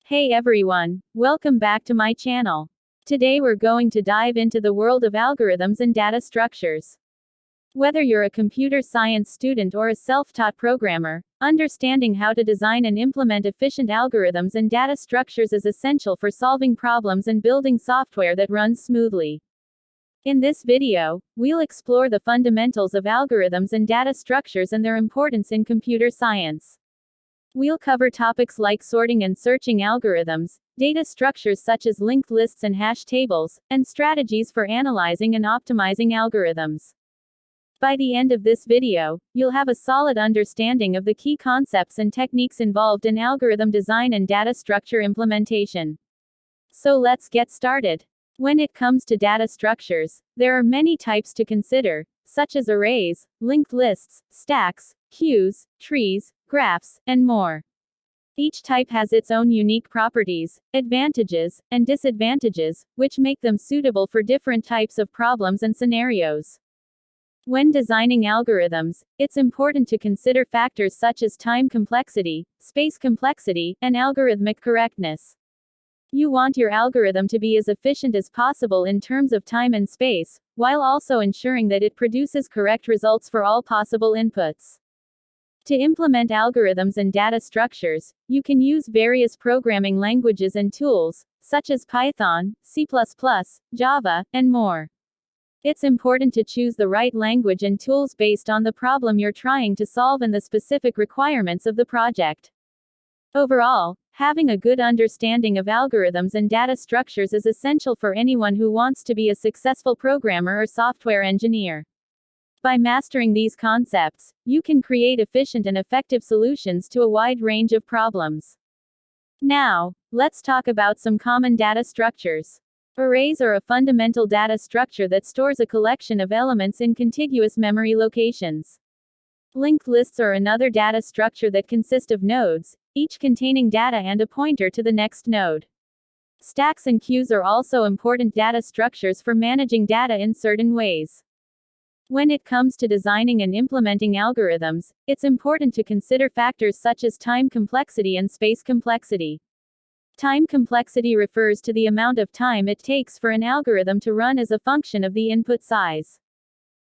Hey everyone, welcome back to my channel. Today we're going to dive into the world of algorithms and data structures. Whether you're a computer science student or a self-taught programmer, understanding how to design and implement efficient algorithms and data structures is essential for solving problems and building software that runs smoothly. In this video, we'll explore the fundamentals of algorithms and data structures and their importance in computer science. We'll cover topics like sorting and searching algorithms, data structures such as linked lists and hash tables, and strategies for analyzing and optimizing algorithms. By the end of this video, you'll have a solid understanding of the key concepts and techniques involved in algorithm design and data structure implementation. So let's get started. When it comes to data structures, there are many types to consider, such as arrays, linked lists, stacks, queues, trees, graphs, and more. Each type has its own unique properties, advantages, and disadvantages, which make them suitable for different types of problems and scenarios. When designing algorithms, it's important to consider factors such as time complexity, space complexity, and algorithmic correctness. You want your algorithm to be as efficient as possible in terms of time and space, while also ensuring that it produces correct results for all possible inputs. To implement algorithms and data structures, you can use various programming languages and tools, such as Python, C++, Java, and more. It's important to choose the right language and tools based on the problem you're trying to solve and the specific requirements of the project. Overall, having a good understanding of algorithms and data structures is essential for anyone who wants to be a successful programmer or software engineer. By mastering these concepts, you can create efficient and effective solutions to a wide range of problems. Now, let's talk about some common data structures. Arrays are a fundamental data structure that stores a collection of elements in contiguous memory locations. Linked lists are another data structure that consist of nodes, each containing data and a pointer to the next node. Stacks and queues are also important data structures for managing data in certain ways. When it comes to designing and implementing algorithms, it's important to consider factors such as time complexity and space complexity. Time complexity refers to the amount of time it takes for an algorithm to run as a function of the input size.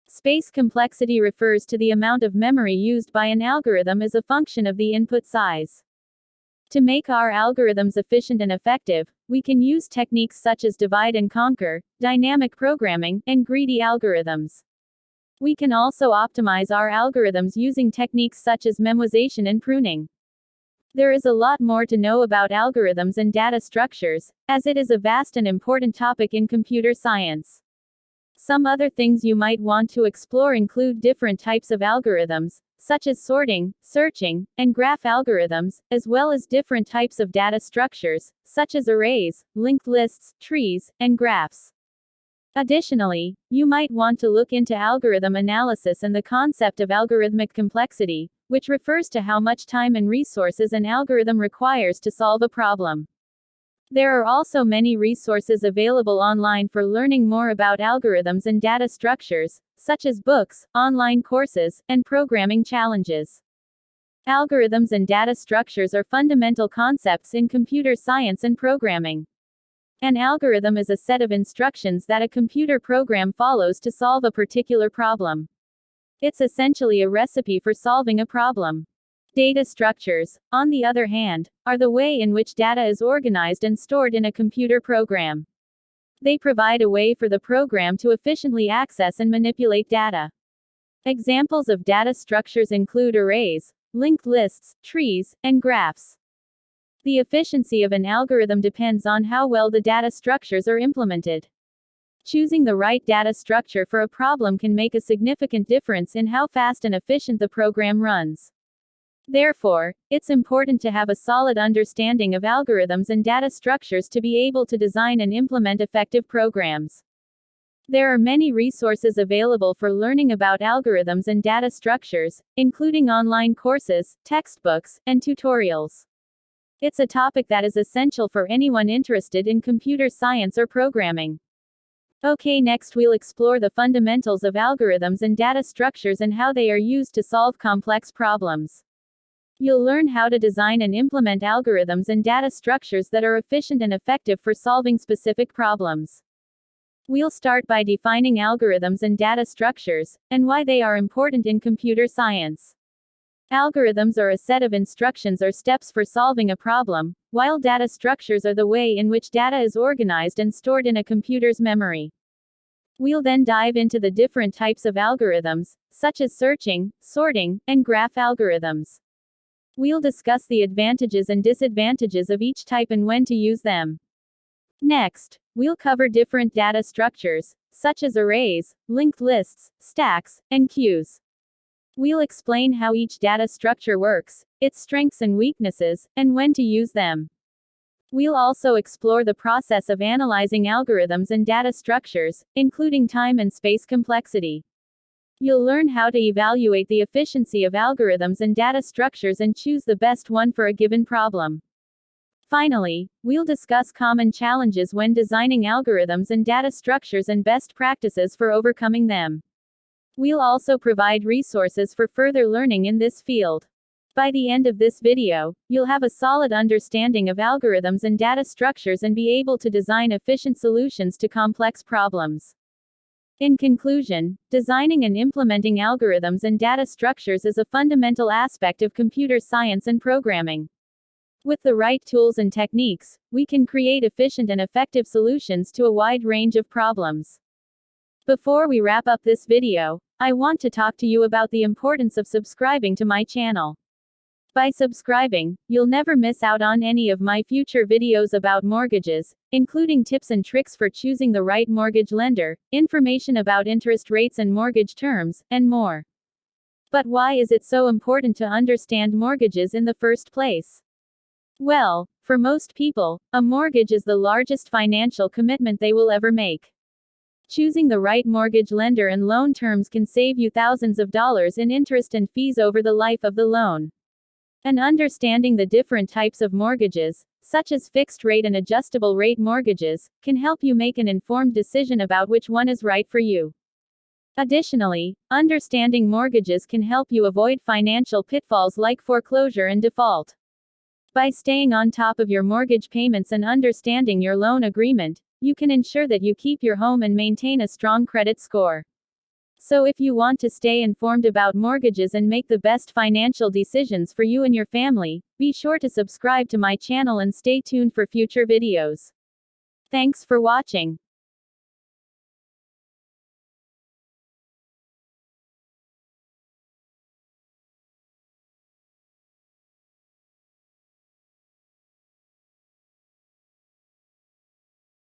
Space complexity refers to the amount of memory used by an algorithm as a function of the input size. To make our algorithms efficient and effective, we can use techniques such as divide and conquer, dynamic programming, and greedy algorithms. We can also optimize our algorithms using techniques such as memoization and pruning. There is a lot more to know about algorithms and data structures, as it is a vast and important topic in computer science. Some other things you might want to explore include different types of algorithms, such as sorting, searching, and graph algorithms, as well as different types of data structures, such as arrays, linked lists, trees, and graphs. Additionally, you might want to look into algorithm analysis and the concept of algorithmic complexity, which refers to how much time and resources an algorithm requires to solve a problem. There are also many resources available online for learning more about algorithms and data structures, such as books, online courses, and programming challenges. Algorithms and data structures are fundamental concepts in computer science and programming. An algorithm is a set of instructions that a computer program follows to solve a particular problem. It's essentially a recipe for solving a problem. Data structures, on the other hand, are the way in which data is organized and stored in a computer program. They provide a way for the program to efficiently access and manipulate data. Examples of data structures include arrays, linked lists, trees, and graphs. The efficiency of an algorithm depends on how well the data structures are implemented. Choosing the right data structure for a problem can make a significant difference in how fast and efficient the program runs. Therefore, it's important to have a solid understanding of algorithms and data structures to be able to design and implement effective programs. There are many resources available for learning about algorithms and data structures, including online courses, textbooks, and tutorials. It's a topic that is essential for anyone interested in computer science or programming. Okay, next we'll explore the fundamentals of algorithms and data structures and how they are used to solve complex problems. You'll learn how to design and implement algorithms and data structures that are efficient and effective for solving specific problems. We'll start by defining algorithms and data structures, and why they are important in computer science. Algorithms are a set of instructions or steps for solving a problem, while data structures are the way in which data is organized and stored in a computer's memory. We'll then dive into the different types of algorithms, such as searching, sorting, and graph algorithms. We'll discuss the advantages and disadvantages of each type and when to use them. Next, we'll cover different data structures, such as arrays, linked lists, stacks, and queues. We'll explain how each data structure works, its strengths and weaknesses, and when to use them. We'll also explore the process of analyzing algorithms and data structures, including time and space complexity. You'll learn how to evaluate the efficiency of algorithms and data structures and choose the best one for a given problem. Finally, we'll discuss common challenges when designing algorithms and data structures and best practices for overcoming them. We'll also provide resources for further learning in this field. By the end of this video, you'll have a solid understanding of algorithms and data structures and be able to design efficient solutions to complex problems. In conclusion, designing and implementing algorithms and data structures is a fundamental aspect of computer science and programming. With the right tools and techniques, we can create efficient and effective solutions to a wide range of problems. Before we wrap up this video, I want to talk to you about the importance of subscribing to my channel. By subscribing, you'll never miss out on any of my future videos about mortgages, including tips and tricks for choosing the right mortgage lender, information about interest rates and mortgage terms, and more. But why is it so important to understand mortgages in the first place? Well, for most people, a mortgage is the largest financial commitment they will ever make. Choosing the right mortgage lender and loan terms can save you thousands of dollars in interest and fees over the life of the loan. And understanding the different types of mortgages, such as fixed rate and adjustable rate mortgages, can help you make an informed decision about which one is right for you. Additionally, understanding mortgages can help you avoid financial pitfalls like foreclosure and default. By staying on top of your mortgage payments and understanding your loan agreement, you can ensure that you keep your home and maintain a strong credit score. So if you want to stay informed about mortgages and make the best financial decisions for you and your family, be sure to subscribe to my channel and stay tuned for future videos. Thanks for watching.